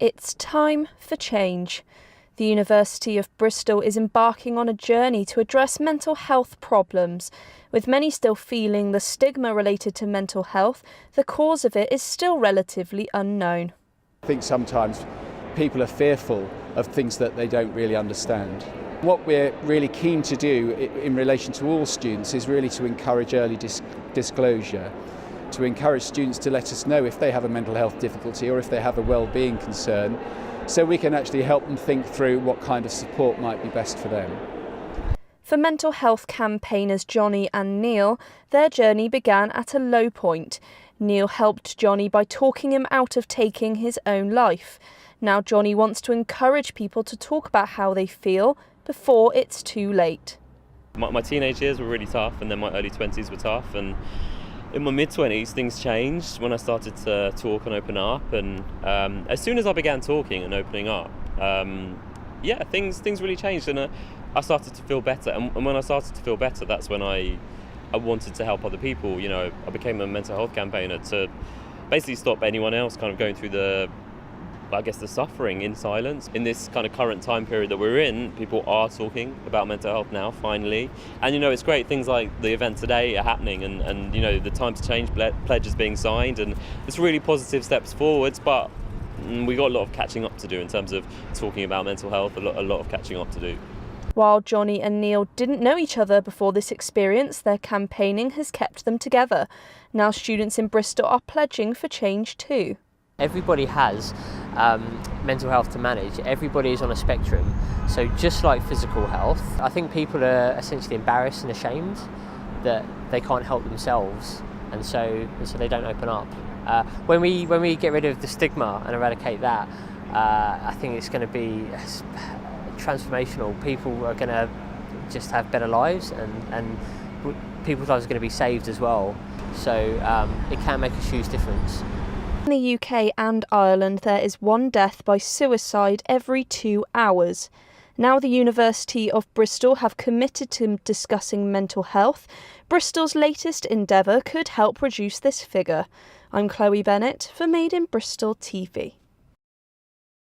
It's time for change. The University of Bristol is embarking on a journey to address mental health problems. With many still feeling the stigma related to mental health, the cause of it is still relatively unknown. I think sometimes people are fearful of things that they don't really understand. What we're really keen to do in relation to all students is really to encourage early disclosure, to encourage students to let us know if they have a mental health difficulty or if they have a well-being concern, so we can actually help them think through what kind of support might be best for them. For mental health campaigners Jonny and Neil, their journey began at a low point. Neil helped Jonny by talking him out of taking his own life. Now Jonny wants to encourage people to talk about how they feel before it's too late. My teenage years were really tough, and then my early 20s were tough, and in my mid-20s things changed when I started to talk and open up, and as soon as I began talking and opening up, things really changed, and I started to feel better, and when I started to feel better, that's when I wanted to help other people. You know, I became a mental health campaigner to basically stop anyone else kind of going through the suffering in silence. In this kind of current time period that we're in, people are talking about mental health now, finally. And, you know, it's great. Things like the event today are happening, and you know, the Time to Change pledge is being signed, and it's really positive steps forwards, but we got a lot of catching up to do in terms of talking about mental health, a lot of catching up to do. While Jonny and Neil didn't know each other before this experience, their campaigning has kept them together. Now students in Bristol are pledging for change too. Everybody has mental health to manage. Everybody is on a spectrum. So just like physical health, I think people are essentially embarrassed and ashamed that they can't help themselves, and so they don't open up. When we get rid of the stigma and eradicate that, I think it's going to be transformational. People are going to just have better lives, and people's lives are going to be saved as well. So it can make a huge difference. In the UK and Ireland, there is one death by suicide every 2 hours. Now the University of Bristol have committed to discussing mental health. Bristol's latest endeavour could help reduce this figure. I'm Chloe Bennett for Made in Bristol TV.